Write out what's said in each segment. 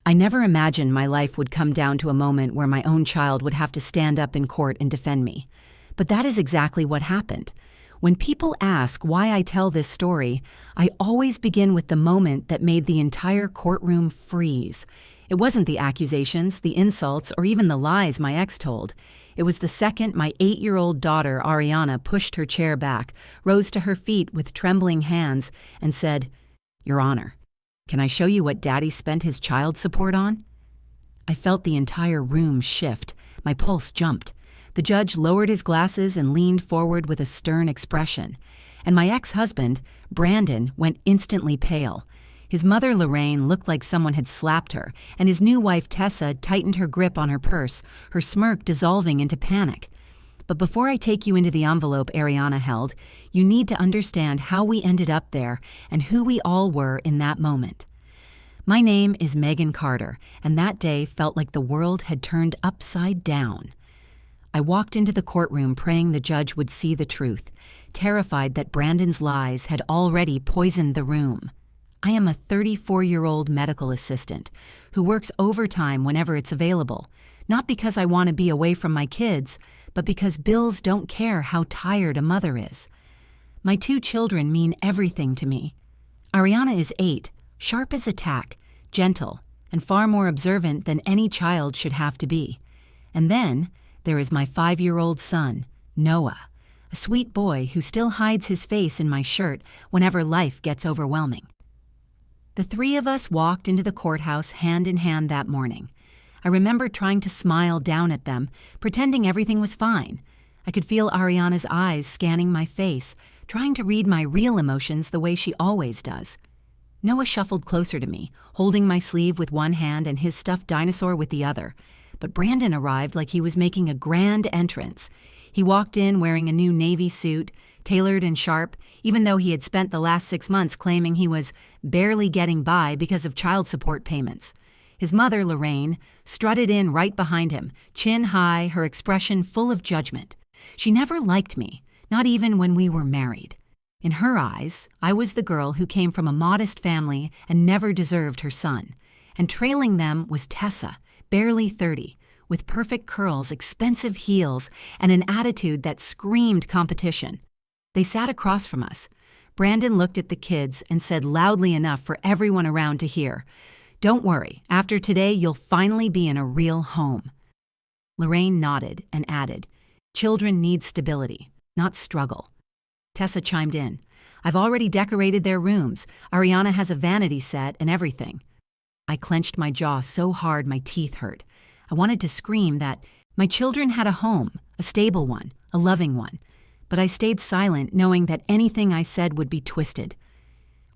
I never imagined my life would come down to a moment where my own child would have to stand up in court and defend me. But that is exactly what happened. When people ask why I tell this story, I always begin with the moment that made the entire courtroom freeze. It wasn't the accusations, the insults, or even the lies my ex told. It was the second my 8-year-old daughter, Ariana, pushed her chair back, rose to her feet with trembling hands, and said, "Your Honor, can I show you what Daddy spent his child support on?" I felt the entire room shift. My pulse jumped. The judge lowered his glasses and leaned forward with a stern expression. And my ex-husband, Brandon, went instantly pale. His mother, Lorraine, looked like someone had slapped her, and his new wife, Tessa, tightened her grip on her purse, her smirk dissolving into panic. But before I take you into the envelope Ariana held, you need to understand how we ended up there and who we all were in that moment. My name is Megan Carter, and that day felt like the world had turned upside down. I walked into the courtroom praying the judge would see the truth, terrified that Brandon's lies had already poisoned the room. I am a 34-year-old medical assistant who works overtime whenever it's available, not because I want to be away from my kids, but because bills don't care how tired a mother is. My 2 children mean everything to me. Ariana is 8, sharp as a tack, gentle, and far more observant than any child should have to be. And then there is my 5-year-old son, Noah, a sweet boy who still hides his face in my shirt whenever life gets overwhelming. The 3 of us walked into the courthouse hand in hand that morning. I remember trying to smile down at them, pretending everything was fine. I could feel Ariana's eyes scanning my face, trying to read my real emotions the way she always does. Noah shuffled closer to me, holding my sleeve with one hand and his stuffed dinosaur with the other. But Brandon arrived like he was making a grand entrance. He walked in wearing a new navy suit, tailored and sharp, even though he had spent the last 6 months claiming he was barely getting by because of child support payments. His mother, Lorraine, strutted in right behind him, chin high, her expression full of judgment. She never liked me, not even when we were married. In her eyes, I was the girl who came from a modest family and never deserved her son. And trailing them was Tessa, barely 30, with perfect curls, expensive heels, and an attitude that screamed competition. They sat across from us. Brandon looked at the kids and said loudly enough for everyone around to hear, "Don't worry, after today you'll finally be in a real home." Lorraine nodded and added, "Children need stability, not struggle." Tessa chimed in, "I've already decorated their rooms. Ariana has a vanity set and everything." I clenched my jaw so hard my teeth hurt. I wanted to scream that my children had a home, a stable one, a loving one. But I stayed silent, knowing that anything I said would be twisted.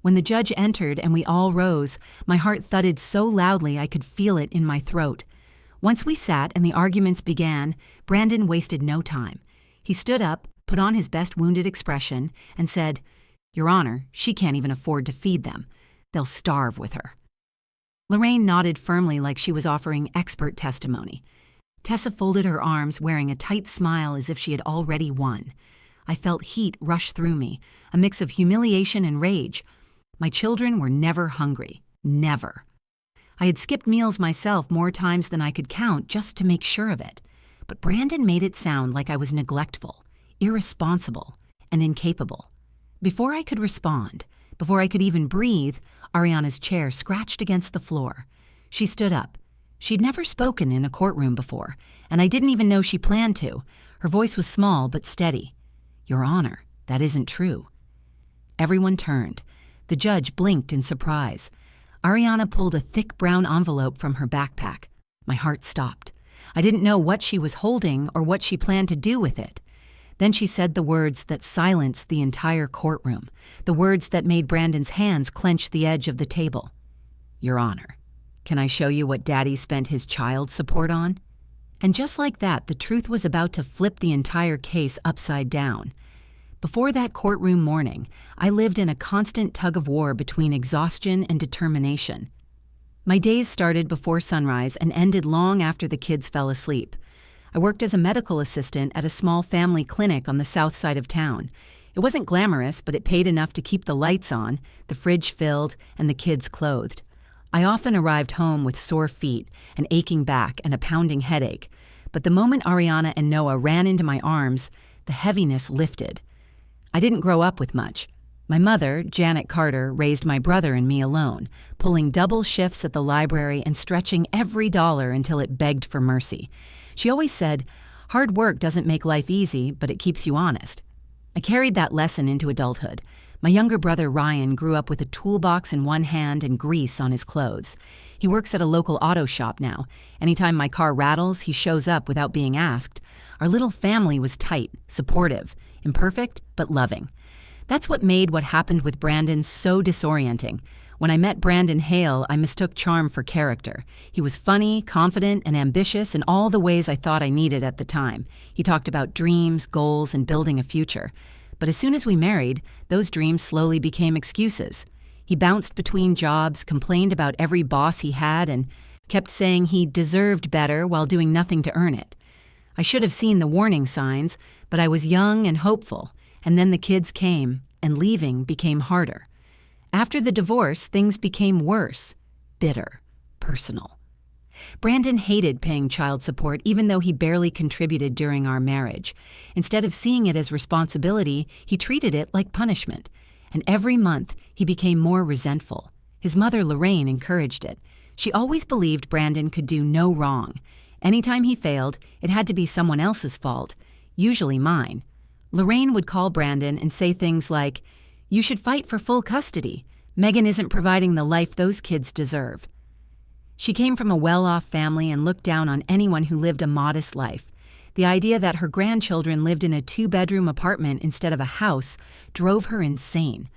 When the judge entered and we all rose, my heart thudded so loudly I could feel it in my throat. Once we sat and the arguments began, Brandon wasted no time. He stood up, put on his best wounded expression, and said, "Your Honor, she can't even afford to feed them. They'll starve with her." Lorraine nodded firmly like she was offering expert testimony. Tessa folded her arms, wearing a tight smile as if she had already won. I felt heat rush through me, a mix of humiliation and rage. My children were never hungry. Never. I had skipped meals myself more times than I could count just to make sure of it. But Brandon made it sound like I was neglectful, irresponsible, and incapable. Before I could respond, before I could even breathe, Ariana's chair scratched against the floor. She stood up. She'd never spoken in a courtroom before, and I didn't even know she planned to. Her voice was small but steady. "Your Honor, that isn't true." Everyone turned. The judge blinked in surprise. Ariana pulled a thick brown envelope from her backpack. My heart stopped. I didn't know what she was holding or what she planned to do with it. Then she said the words that silenced the entire courtroom, the words that made Brandon's hands clench the edge of the table. "Your Honor, can I show you what Daddy spent his child support on?" And just like that, the truth was about to flip the entire case upside down. Before that courtroom morning, I lived in a constant tug-of-war between exhaustion and determination. My days started before sunrise and ended long after the kids fell asleep. I worked as a medical assistant at a small family clinic on the south side of town. It wasn't glamorous, but it paid enough to keep the lights on, the fridge filled, and the kids clothed. I often arrived home with sore feet, an aching back, and a pounding headache. But the moment Ariana and Noah ran into my arms, the heaviness lifted. I didn't grow up with much. My mother, Janet Carter, raised my brother and me alone, pulling double shifts at the library and stretching every dollar until it begged for mercy. She always said, "Hard work doesn't make life easy, but it keeps you honest." I carried that lesson into adulthood. My younger brother Ryan grew up with a toolbox in one hand and grease on his clothes. He works at a local auto shop now. Anytime my car rattles, he shows up without being asked. Our little family was tight, supportive, imperfect, but loving. That's what made what happened with Brandon so disorienting. When I met Brandon Hale, I mistook charm for character. He was funny, confident, and ambitious in all the ways I thought I needed at the time. He talked about dreams, goals, and building a future. But as soon as we married, those dreams slowly became excuses. He bounced between jobs, complained about every boss he had, and kept saying he deserved better while doing nothing to earn it. I should have seen the warning signs, but I was young and hopeful. And then the kids came, and leaving became harder. After the divorce, things became worse, bitter, personal. Brandon hated paying child support even though he barely contributed during our marriage. Instead of seeing it as responsibility, he treated it like punishment. And every month, he became more resentful. His mother, Lorraine, encouraged it. She always believed Brandon could do no wrong. Anytime he failed, it had to be someone else's fault, usually mine. Lorraine would call Brandon and say things like, "You should fight for full custody. Megan isn't providing the life those kids deserve." She came from a well-off family and looked down on anyone who lived a modest life. The idea that her grandchildren lived in a 2-bedroom apartment instead of a house drove her insane.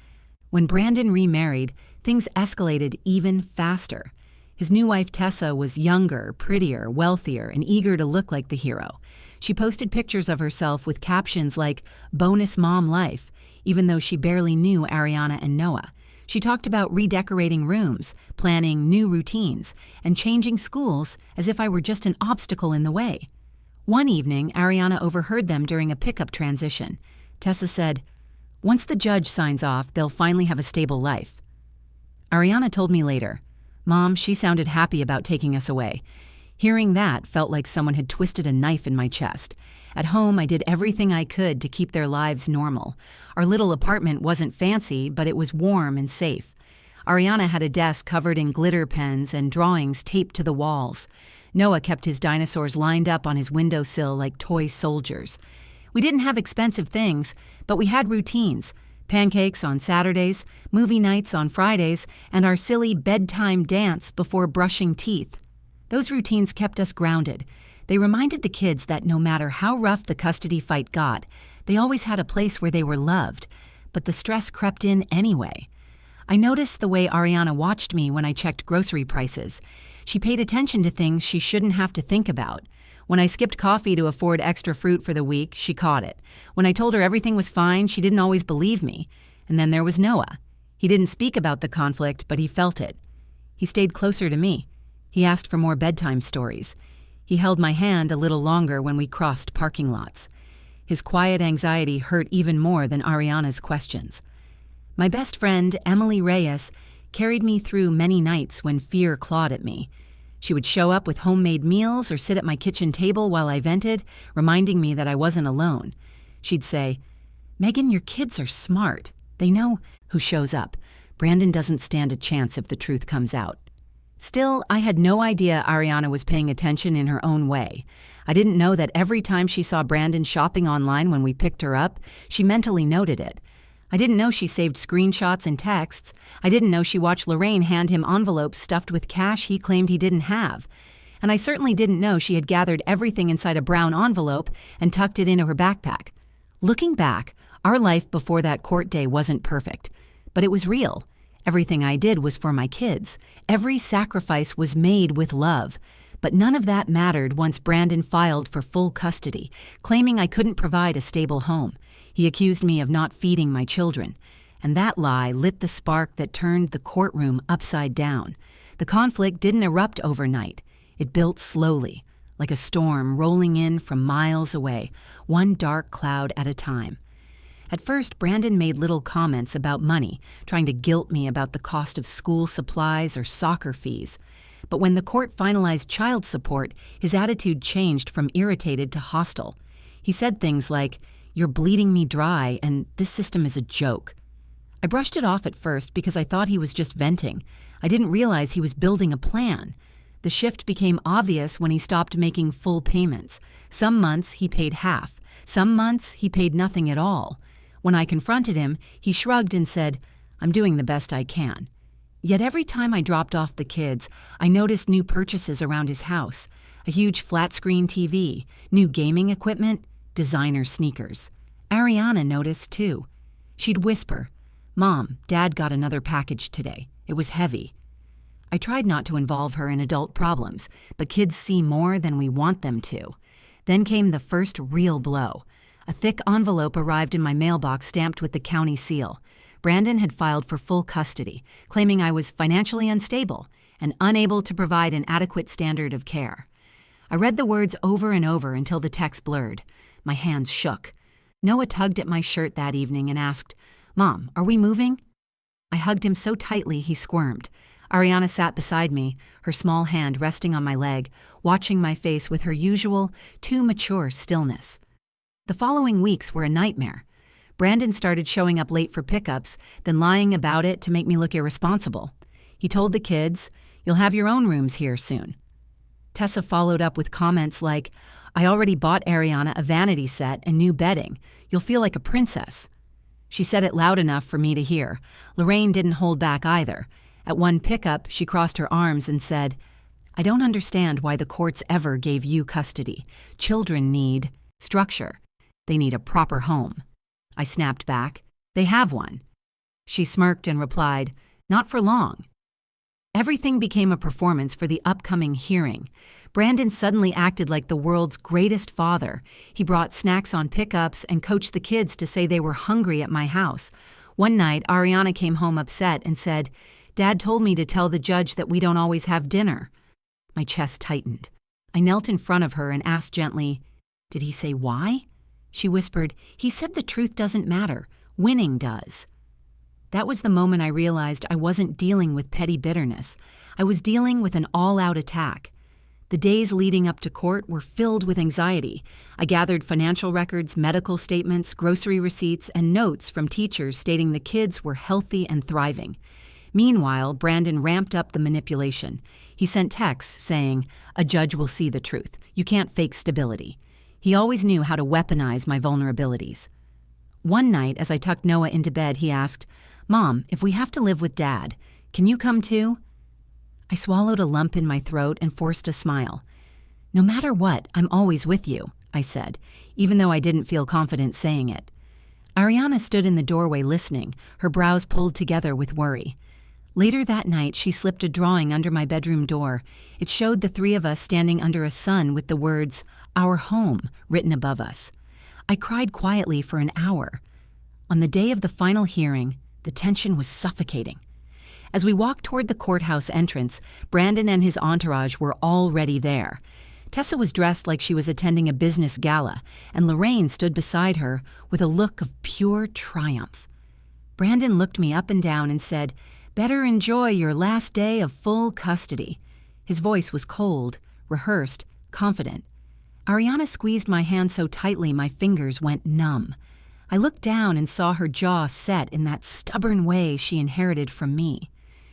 When Brandon remarried, things escalated even faster. His new wife Tessa was younger, prettier, wealthier, and eager to look like the hero. She posted pictures of herself with captions like, "Bonus mom life," even though she barely knew Ariana and Noah. She talked about redecorating rooms, planning new routines, and changing schools as if I were just an obstacle in the way. One evening, Ariana overheard them during a pickup transition. Tessa said, "Once the judge signs off, they'll finally have a stable life." Ariana told me later, "Mom, she sounded happy about taking us away." Hearing that felt like someone had twisted a knife in my chest. At home, I did everything I could to keep their lives normal. Our little apartment wasn't fancy, but it was warm and safe. Ariana had a desk covered in glitter pens and drawings taped to the walls. Noah kept his dinosaurs lined up on his windowsill like toy soldiers. We didn't have expensive things, but we had routines. Pancakes on Saturdays, movie nights on Fridays, and our silly bedtime dance before brushing teeth. Those routines kept us grounded. They reminded the kids that no matter how rough the custody fight got, they always had a place where they were loved. But the stress crept in anyway. I noticed the way Ariana watched me when I checked grocery prices. She paid attention to things she shouldn't have to think about. When I skipped coffee to afford extra fruit for the week, she caught it. When I told her everything was fine, she didn't always believe me. And then there was Noah. He didn't speak about the conflict, but he felt it. He stayed closer to me. He asked for more bedtime stories. He held my hand a little longer when we crossed parking lots. His quiet anxiety hurt even more than Ariana's questions. My best friend, Emily Reyes, carried me through many nights when fear clawed at me. She would show up with homemade meals or sit at my kitchen table while I vented, reminding me that I wasn't alone. She'd say, "Megan, your kids are smart. They know who shows up. Brandon doesn't stand a chance if the truth comes out." Still, I had no idea Ariana was paying attention in her own way. I didn't know that every time she saw Brandon shopping online when we picked her up, she mentally noted it. I didn't know she saved screenshots and texts. I didn't know she watched Lorraine hand him envelopes stuffed with cash he claimed he didn't have. And I certainly didn't know she had gathered everything inside a brown envelope and tucked it into her backpack. Looking back, our life before that court day wasn't perfect, but it was real. Everything I did was for my kids. Every sacrifice was made with love. But none of that mattered once Brandon filed for full custody, claiming I couldn't provide a stable home. He accused me of not feeding my children. And that lie lit the spark that turned the courtroom upside down. The conflict didn't erupt overnight. It built slowly, like a storm rolling in from miles away, one dark cloud at a time. At first, Brandon made little comments about money, trying to guilt me about the cost of school supplies or soccer fees. But when the court finalized child support, his attitude changed from irritated to hostile. He said things like, "You're bleeding me dry, and this system is a joke." I brushed it off at first because I thought he was just venting. I didn't realize he was building a plan. The shift became obvious when he stopped making full payments. Some months he paid half. Some months he paid nothing at all. When I confronted him, he shrugged and said, "I'm doing the best I can." Yet every time I dropped off the kids, I noticed new purchases around his house. A huge flat-screen TV, new gaming equipment, designer sneakers. Ariana noticed too. She'd whisper, "Mom, Dad got another package today. It was heavy." I tried not to involve her in adult problems, but kids see more than we want them to. Then came the first real blow. A thick envelope arrived in my mailbox stamped with the county seal. Brandon had filed for full custody, claiming I was financially unstable and unable to provide an adequate standard of care. I read the words over and over until the text blurred. My hands shook. Noah tugged at my shirt that evening and asked, "Mom, are we moving?" I hugged him so tightly he squirmed. Ariana sat beside me, her small hand resting on my leg, watching my face with her usual, too mature stillness. The following weeks were a nightmare. Brandon started showing up late for pickups, then lying about it to make me look irresponsible. He told the kids, "You'll have your own rooms here soon." Tessa followed up with comments like, "I already bought Ariana a vanity set and new bedding. You'll feel like a princess." She said it loud enough for me to hear. Lorraine didn't hold back either. At one pickup, she crossed her arms and said, "I don't understand why the courts ever gave you custody. Children need structure. They need a proper home." I snapped back, "They have one." She smirked and replied, "Not for long." Everything became a performance for the upcoming hearing. Brandon suddenly acted like the world's greatest father. He brought snacks on pickups and coached the kids to say they were hungry at my house. One night, Ariana came home upset and said, "Dad told me to tell the judge that we don't always have dinner." My chest tightened. I knelt in front of her and asked gently, "Did he say why?" She whispered, "He said the truth doesn't matter. Winning does." That was the moment I realized I wasn't dealing with petty bitterness. I was dealing with an all-out attack. The days leading up to court were filled with anxiety. I gathered financial records, medical statements, grocery receipts, and notes from teachers stating the kids were healthy and thriving. Meanwhile, Brandon ramped up the manipulation. He sent texts saying, "A judge will see the truth. You can't fake stability." He always knew how to weaponize my vulnerabilities. One night, as I tucked Noah into bed, he asked, "Mom, if we have to live with Dad, can you come too?" I swallowed a lump in my throat and forced a smile. "No matter what, I'm always with you," I said, even though I didn't feel confident saying it. Ariana stood in the doorway listening, her brows pulled together with worry. Later that night, she slipped a drawing under my bedroom door. It showed the three of us standing under a sun with the words, "Our home," written above us. I cried quietly for an hour. On the day of the final hearing, the tension was suffocating. As we walked toward the courthouse entrance, Brandon and his entourage were already there. Tessa was dressed like she was attending a business gala, and Lorraine stood beside her with a look of pure triumph. Brandon looked me up and down and said, "Better enjoy your last day of full custody." His voice was cold, rehearsed, confident. Ariana squeezed my hand so tightly my fingers went numb. I looked down and saw her jaw set in that stubborn way she inherited from me.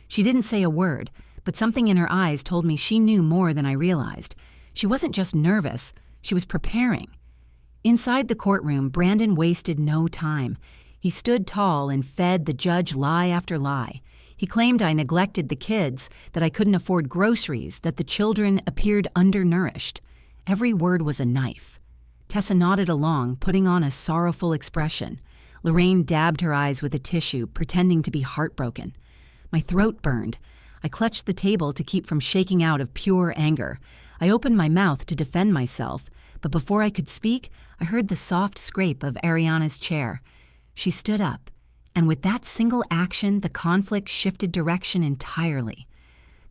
She didn't say a word, but something in her eyes told me she knew more than I realized. She wasn't just nervous, she was preparing. Inside the courtroom, Brandon wasted no time. He stood tall and fed the judge lie after lie. He claimed I neglected the kids, that I couldn't afford groceries, that the children appeared undernourished. Every word was a knife. Tessa nodded along, putting on a sorrowful expression. Lorraine dabbed her eyes with a tissue, pretending to be heartbroken. My throat burned. I clutched the table to keep from shaking out of pure anger. I opened my mouth to defend myself, but before I could speak, I heard the soft scrape of Ariana's chair. She stood up, and with that single action, the conflict shifted direction entirely.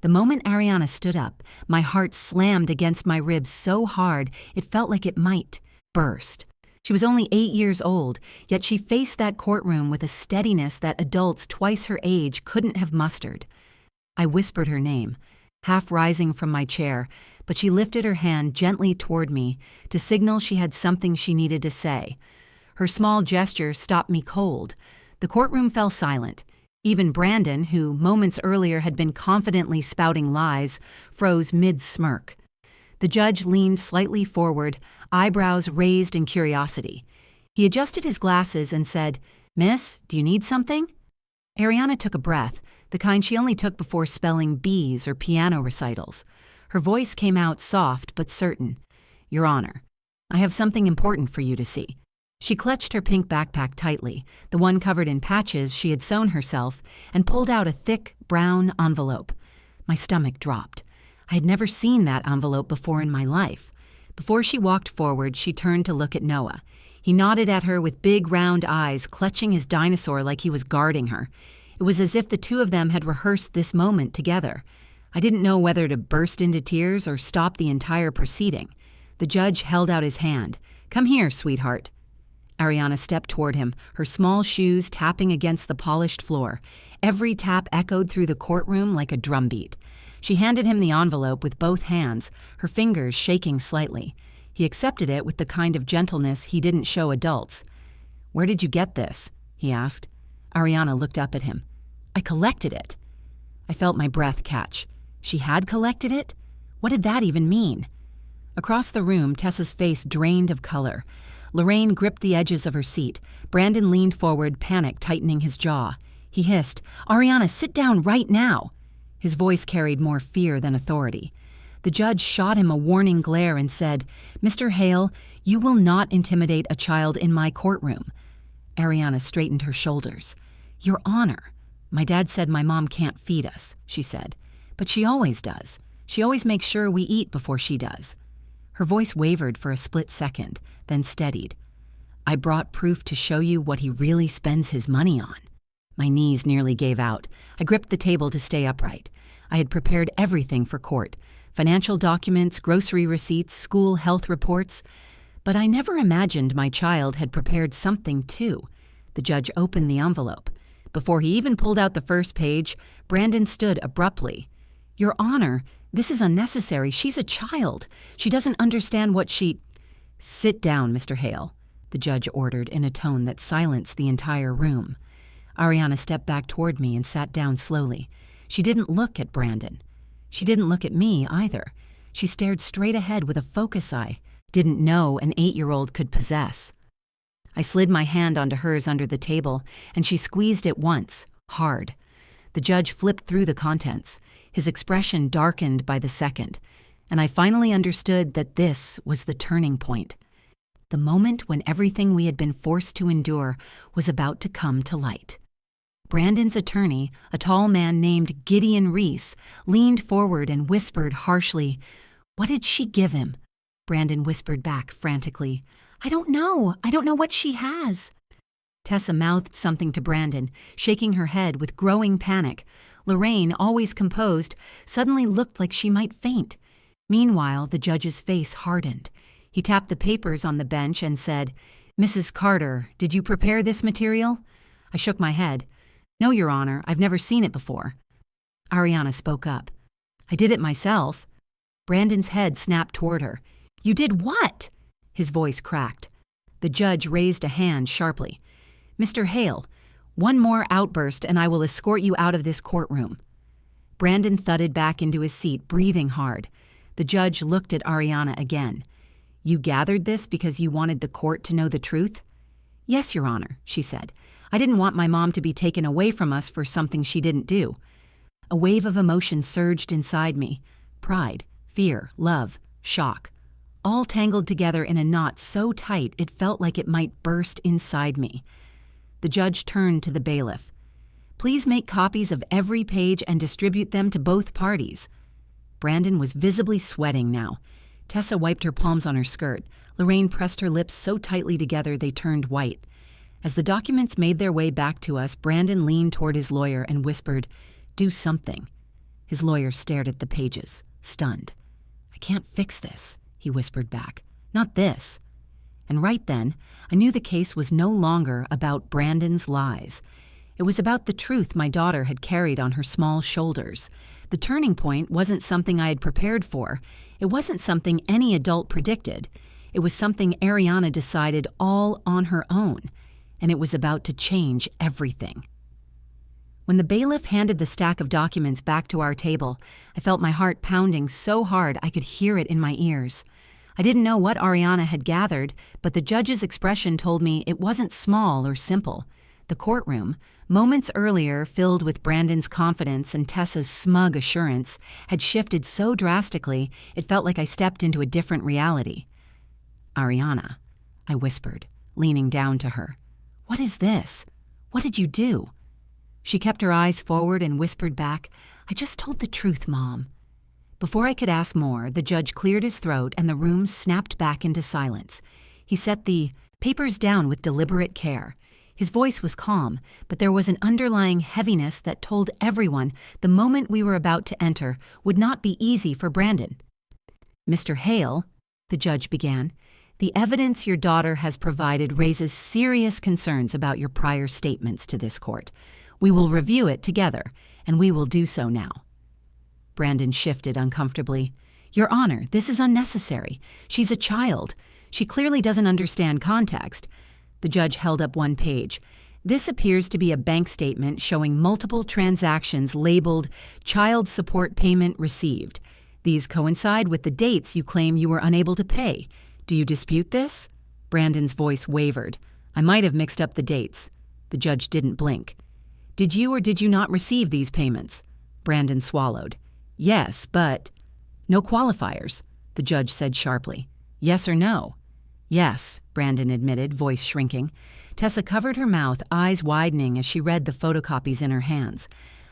The moment Ariana stood up, my heart slammed against my ribs so hard it felt like it might burst. She was only 8 years old, yet she faced that courtroom with a steadiness that adults twice her age couldn't have mustered. I whispered her name, half rising from my chair, but she lifted her hand gently toward me to signal she had something she needed to say. Her small gesture stopped me cold. The courtroom fell silent. Even Brandon, who moments earlier had been confidently spouting lies, froze mid-smirk. The judge leaned slightly forward, eyebrows raised in curiosity. He adjusted his glasses and said, "Miss, do you need something?" Ariana took a breath, the kind she only took before spelling B's or piano recitals. Her voice came out soft but certain. "Your Honor, I have something important for you to see." She clutched her pink backpack tightly, the one covered in patches she had sewn herself, and pulled out a thick, brown envelope. My stomach dropped. I had never seen that envelope before in my life. Before she walked forward, she turned to look at Noah. He nodded at her with big, round eyes, clutching his dinosaur like he was guarding her. It was as if the two of them had rehearsed this moment together. I didn't know whether to burst into tears or stop the entire proceeding. The judge held out his hand. "Come here, sweetheart." Ariana stepped toward him, her small shoes tapping against the polished floor. Every tap echoed through the courtroom like a drumbeat. She handed him the envelope with both hands, her fingers shaking slightly. He accepted it with the kind of gentleness he didn't show adults. "Where did you get this?" he asked. Ariana looked up at him. "I collected it." I felt my breath catch. She had collected it? What did that even mean? Across the room, Tessa's face drained of color. Lorraine gripped the edges of her seat. Brandon leaned forward, panic tightening his jaw. He hissed, "Ariana, sit down right now." His voice carried more fear than authority. The judge shot him a warning glare and said, "Mr. Hale, you will not intimidate a child in my courtroom." Ariana straightened her shoulders. "Your Honor, my dad said my mom can't feed us," she said. "But she always does. She always makes sure we eat before she does." Her voice wavered for a split second, then steadied. "I brought proof to show you what he really spends his money on." My knees nearly gave out. I gripped the table to stay upright. I had prepared everything for court: financial documents, grocery receipts, school health reports. But I never imagined my child had prepared something too. The judge opened the envelope. Before he even pulled out the first page, Brandon stood abruptly. "Your Honor, this is unnecessary. She's a child. She doesn't understand what she—" "Sit down, Mr. Hale," the judge ordered in a tone that silenced the entire room. Ariana stepped back toward me and sat down slowly. She didn't look at Brandon. She didn't look at me either. She stared straight ahead with a focus I didn't know an 8-year-old could possess. I slid my hand onto hers under the table, and she squeezed it once, hard. The judge flipped through the contents. His expression darkened by the second, and I finally understood that this was the turning point. The moment when everything we had been forced to endure was about to come to light. Brandon's attorney, a tall man named Gideon Reese, leaned forward and whispered harshly, "What did she give him?" Brandon whispered back frantically, I don't know what she has." Tessa mouthed something to Brandon, shaking her head with growing panic. Lorraine, always composed, suddenly looked like she might faint. Meanwhile, the judge's face hardened. He tapped the papers on the bench and said, "Mrs. Carter, did you prepare this material?" I shook my head. "No, Your Honor, I've never seen it before." Ariana spoke up. "I did it myself." Brandon's head snapped toward her. "You did what?" His voice cracked. The judge raised a hand sharply. "Mr. Hale, one more outburst and I will escort you out of this courtroom." Brandon thudded back into his seat, breathing hard. The judge looked at Ariana again. "You gathered this because you wanted the court to know the truth?" "Yes, Your Honor," she said. "I didn't want my mom to be taken away from us for something she didn't do." A wave of emotion surged inside me. Pride, fear, love, shock. All tangled together in a knot so tight it felt like it might burst inside me. The judge turned to the bailiff. "Please make copies of every page and distribute them to both parties." Brandon was visibly sweating now. Tessa wiped her palms on her skirt. Lorraine pressed her lips so tightly together they turned white. As the documents made their way back to us, Brandon leaned toward his lawyer and whispered, "Do something." His lawyer stared at the pages, stunned. "I can't fix this," he whispered back. "Not this." And right then, I knew the case was no longer about Brandon's lies. It was about the truth my daughter had carried on her small shoulders. The turning point wasn't something I had prepared for. It wasn't something any adult predicted. It was something Ariana decided all on her own, and it was about to change everything. When the bailiff handed the stack of documents back to our table, I felt my heart pounding so hard I could hear it in my ears. I didn't know what Ariana had gathered, but the judge's expression told me it wasn't small or simple. The courtroom, moments earlier filled with Brandon's confidence and Tessa's smug assurance, had shifted so drastically it felt like I stepped into a different reality. "Ariana," I whispered, leaning down to her. "What is this? What did you do?" She kept her eyes forward and whispered back, "I just told the truth, Mom." Before I could ask more, the judge cleared his throat and the room snapped back into silence. He set the papers down with deliberate care. His voice was calm, but there was an underlying heaviness that told everyone the moment we were about to enter would not be easy for Brandon. "Mr. Hale," the judge began, "the evidence your daughter has provided raises serious concerns about your prior statements to this court. We will review it together, and we will do so now." Brandon shifted uncomfortably. "Your Honor, this is unnecessary. She's a child. She clearly doesn't understand context." The judge held up one page. "This appears to be a bank statement showing multiple transactions labeled child support payment received. These coincide with the dates you claim you were unable to pay. Do you dispute this?" Brandon's voice wavered. "I might have mixed up the dates." The judge didn't blink. "Did you or did you not receive these payments?" Brandon swallowed. "Yes, but—" "No qualifiers," the judge said sharply. "Yes or no?" "Yes," Brandon admitted, voice shrinking. Tessa covered her mouth, eyes widening as she read the photocopies in her hands.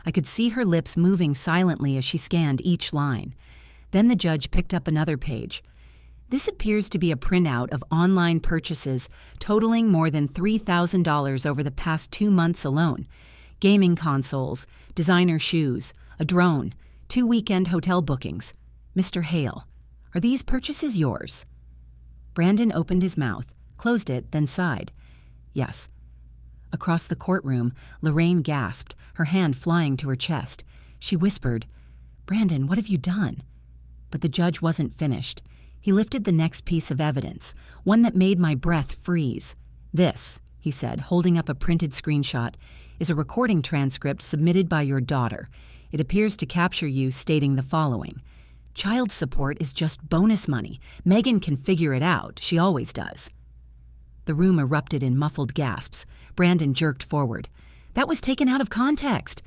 I could see her lips moving silently as she scanned each line. Then the judge picked up another page. "This appears to be a printout of online purchases totaling more than $3,000 over the past 2 months alone. Gaming consoles, designer shoes, a drone, 2 weekend hotel bookings. Mr. Hale, are these purchases yours?" Brandon opened his mouth, closed it, then sighed. "Yes." Across the courtroom, Lorraine gasped, her hand flying to her chest. She whispered, "Brandon, what have you done?" But the judge wasn't finished. He lifted the next piece of evidence, one that made my breath freeze. "This," he said, holding up a printed screenshot, "is a recording transcript submitted by your daughter. It appears to capture you stating the following: 'Child support is just bonus money. Megan can figure it out. She always does.'" The room erupted in muffled gasps. Brandon jerked forward. "That was taken out of context."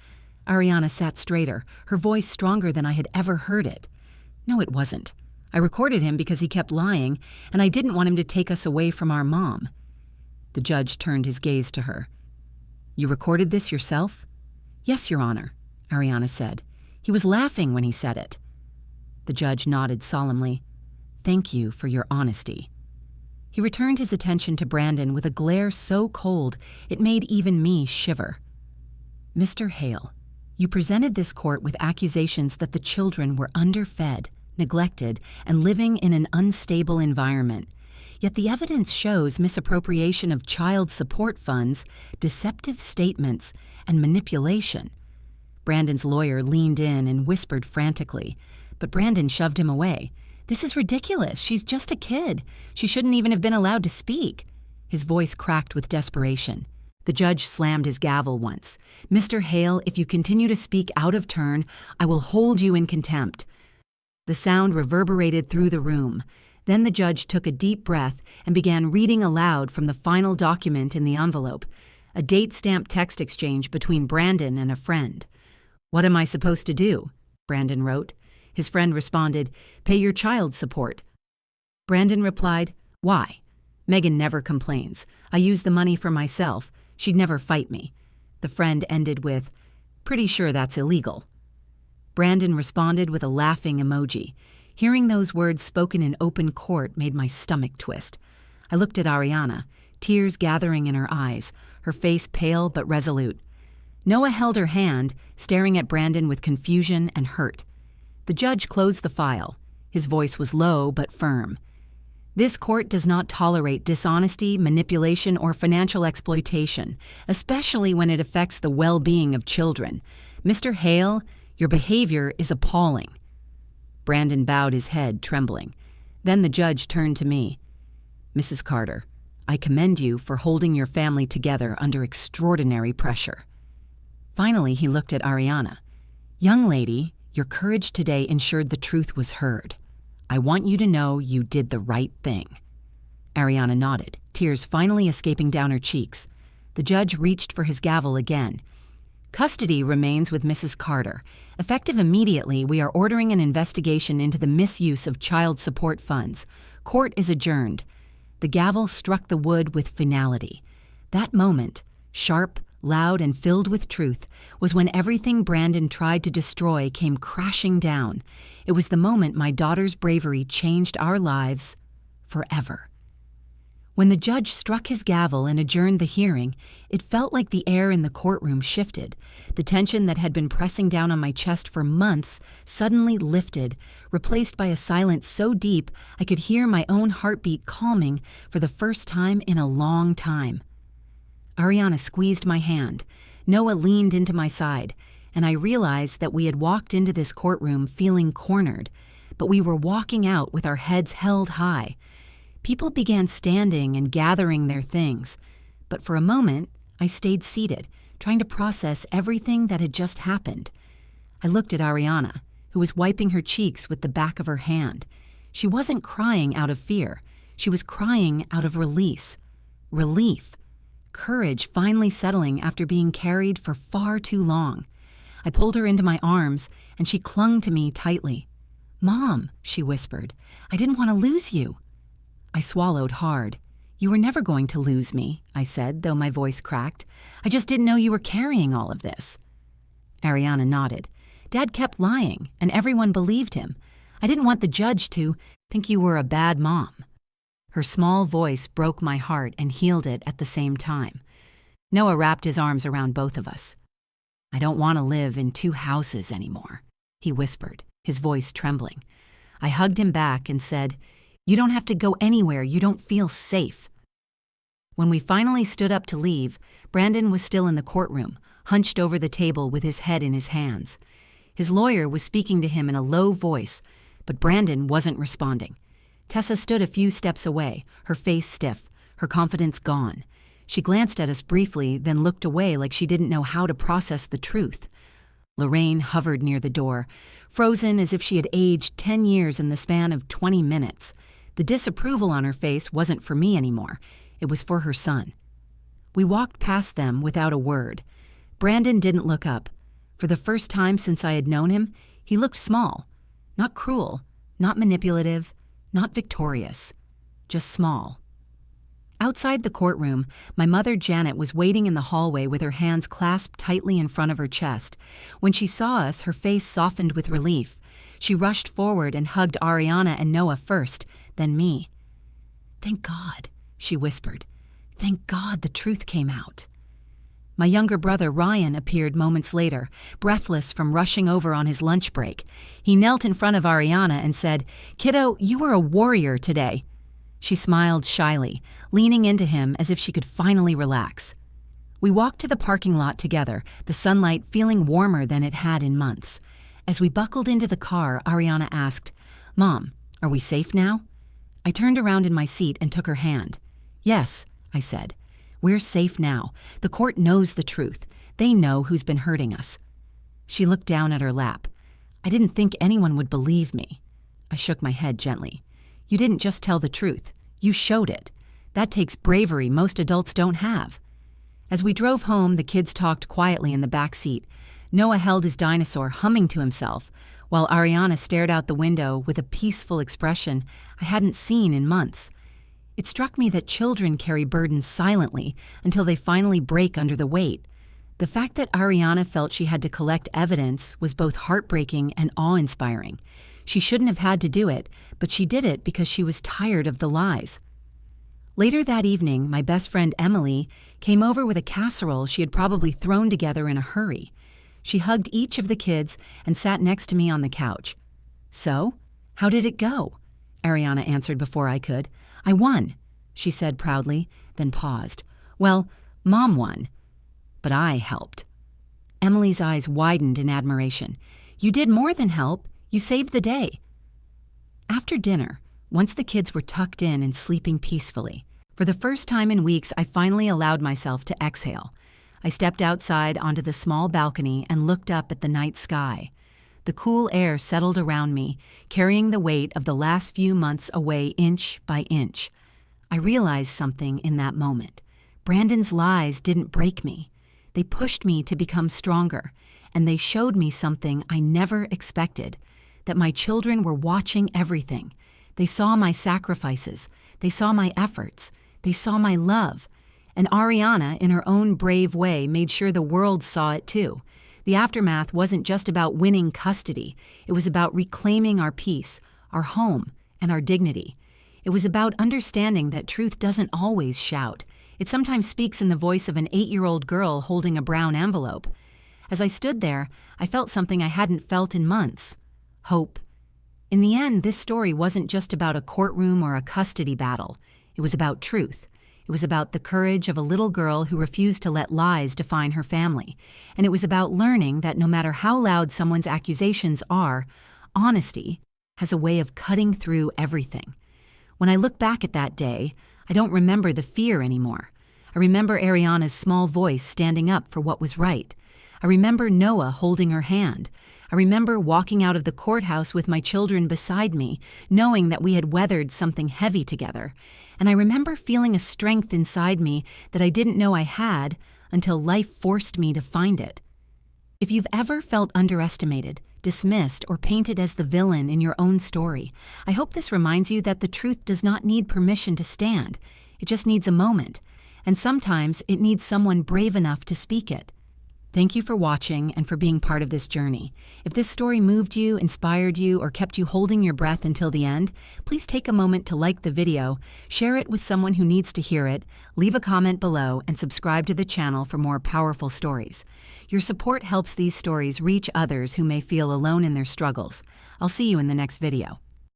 Ariana sat straighter, her voice stronger than I had ever heard it. "No, it wasn't. I recorded him because he kept lying, and I didn't want him to take us away from our mom." The judge turned his gaze to her. "You recorded this yourself?" "Yes, Your Honor," Ariana said. "He was laughing when he said it." The judge nodded solemnly. "Thank you for your honesty." He returned his attention to Brandon with a glare so cold it made even me shiver. "Mr. Hale, you presented this court with accusations that the children were underfed, neglected, and living in an unstable environment. Yet the evidence shows misappropriation of child support funds, deceptive statements, and manipulation." Brandon's lawyer leaned in and whispered frantically, but Brandon shoved him away. "This is ridiculous. She's just a kid. She shouldn't even have been allowed to speak." His voice cracked with desperation. The judge slammed his gavel once. "Mr. Hale, if you continue to speak out of turn, I will hold you in contempt." The sound reverberated through the room. Then the judge took a deep breath and began reading aloud from the final document in the envelope, a date-stamped text exchange between Brandon and a friend. "What am I supposed to do?" Brandon wrote. His friend responded, "Pay your child support." Brandon replied, "Why? Megan never complains. I use the money for myself. She'd never fight me." The friend ended with, "Pretty sure that's illegal." Brandon responded with a laughing emoji. Hearing those words spoken in open court made my stomach twist. I looked at Ariana, tears gathering in her eyes, her face pale but resolute. Noah held her hand, staring at Brandon with confusion and hurt. The judge closed the file. His voice was low but firm. This court does not tolerate dishonesty, manipulation, or financial exploitation, especially when it affects the well-being of children. Mr. Hale, your behavior is appalling." Brandon bowed his head, trembling. Then the judge turned to me. "Mrs. Carter, I commend you for holding your family together under extraordinary pressure." Finally, he looked at Ariana. "Young lady, your courage today ensured the truth was heard. I want you to know you did the right thing." Ariana nodded, tears finally escaping down her cheeks. The judge reached for his gavel again. "Custody remains with Mrs. Carter. Effective immediately, we are ordering an investigation into the misuse of child support funds. Court is adjourned." The gavel struck the wood with finality. That moment, sharp, loud, and filled with truth, was when everything Brandon tried to destroy came crashing down. It was the moment my daughter's bravery changed our lives forever. When the judge struck his gavel and adjourned the hearing, it felt like the air in the courtroom shifted. The tension that had been pressing down on my chest for months suddenly lifted, replaced by a silence so deep I could hear my own heartbeat calming for the first time in a long time. Ariana squeezed my hand. Noah leaned into my side, and I realized that we had walked into this courtroom feeling cornered, but we were walking out with our heads held high. People began standing and gathering their things, but for a moment, I stayed seated, trying to process everything that had just happened. I looked at Ariana, who was wiping her cheeks with the back of her hand. She wasn't crying out of fear. She was crying out of release. Relief. Courage finally settling after being carried for far too long. I pulled her into my arms, and she clung to me tightly. "Mom," she whispered, "I didn't want to lose you." I swallowed hard. "You were never going to lose me," I said, though my voice cracked. "I just didn't know you were carrying all of this." Ariana nodded. "Dad kept lying, and everyone believed him. I didn't want the judge to think you were a bad mom." Her small voice broke my heart and healed it at the same time. Noah wrapped his arms around both of us. "I don't want to live in 2 houses anymore," he whispered, his voice trembling. I hugged him back and said, "You don't have to go anywhere you don't feel safe." When we finally stood up to leave, Brandon was still in the courtroom, hunched over the table with his head in his hands. His lawyer was speaking to him in a low voice, but Brandon wasn't responding. Tessa stood a few steps away, her face stiff, her confidence gone. She glanced at us briefly, then looked away like she didn't know how to process the truth. Lorraine hovered near the door, frozen as if she had aged 10 years in the span of 20 minutes. The disapproval on her face wasn't for me anymore. It was for her son. We walked past them without a word. Brandon didn't look up. For the first time since I had known him, he looked small. Not cruel, not manipulative, not victorious. Just small. Outside the courtroom, my mother Janet was waiting in the hallway with her hands clasped tightly in front of her chest. When she saw us, her face softened with relief. She rushed forward and hugged Ariana and Noah first, then me. "Thank God," she whispered. "Thank God the truth came out." My younger brother Ryan appeared moments later, breathless from rushing over on his lunch break. He knelt in front of Ariana and said, "Kiddo, you were a warrior today." She smiled shyly, leaning into him as if she could finally relax. We walked to the parking lot together, the sunlight feeling warmer than it had in months. As we buckled into the car, Ariana asked, "Mom, are we safe now?" I turned around in my seat and took her hand. "Yes," I said. "We're safe now. The court knows the truth. They know who's been hurting us." She looked down at her lap. "I didn't think anyone would believe me." I shook my head gently. "You didn't just tell the truth. You showed it. That takes bravery most adults don't have." As we drove home, the kids talked quietly in the back seat. Noah held his dinosaur, humming to himself, while Ariana stared out the window with a peaceful expression I hadn't seen in months. It struck me that children carry burdens silently until they finally break under the weight. The fact that Ariana felt she had to collect evidence was both heartbreaking and awe-inspiring. She shouldn't have had to do it, but she did it because she was tired of the lies. Later that evening, my best friend Emily came over with a casserole she had probably thrown together in a hurry. She hugged each of the kids and sat next to me on the couch. "So, how did it go?" Ariana answered before I could. "I won," she said proudly, then paused. "Well, Mom won, but I helped." Emily's eyes widened in admiration. "You did more than help. You saved the day." After dinner, once the kids were tucked in and sleeping peacefully, for the first time in weeks, I finally allowed myself to exhale. I stepped outside onto the small balcony and looked up at the night sky. The cool air settled around me, carrying the weight of the last few months away inch by inch. I realized something in that moment. Brandon's lies didn't break me. They pushed me to become stronger, and they showed me something I never expected, that my children were watching everything. They saw my sacrifices. They saw my efforts. They saw my love. And Ariana, in her own brave way, made sure the world saw it too. The aftermath wasn't just about winning custody. It was about reclaiming our peace, our home, and our dignity. It was about understanding that truth doesn't always shout. It sometimes speaks in the voice of an 8-year-old girl holding a brown envelope. As I stood there, I felt something I hadn't felt in months: hope. In the end, this story wasn't just about a courtroom or a custody battle. It was about truth. It was about the courage of a little girl who refused to let lies define her family. And it was about learning that no matter how loud someone's accusations are, honesty has a way of cutting through everything. When I look back at that day, I don't remember the fear anymore. I remember Ariana's small voice standing up for what was right. I remember Noah holding her hand. I remember walking out of the courthouse with my children beside me, knowing that we had weathered something heavy together. And I remember feeling a strength inside me that I didn't know I had until life forced me to find it. If you've ever felt underestimated, dismissed, or painted as the villain in your own story, I hope this reminds you that the truth does not need permission to stand. It just needs a moment. And sometimes it needs someone brave enough to speak it. Thank you for watching and for being part of this journey. If this story moved you, inspired you, or kept you holding your breath until the end, please take a moment to like the video, share it with someone who needs to hear it, leave a comment below, and subscribe to the channel for more powerful stories. Your support helps these stories reach others who may feel alone in their struggles. I'll see you in the next video.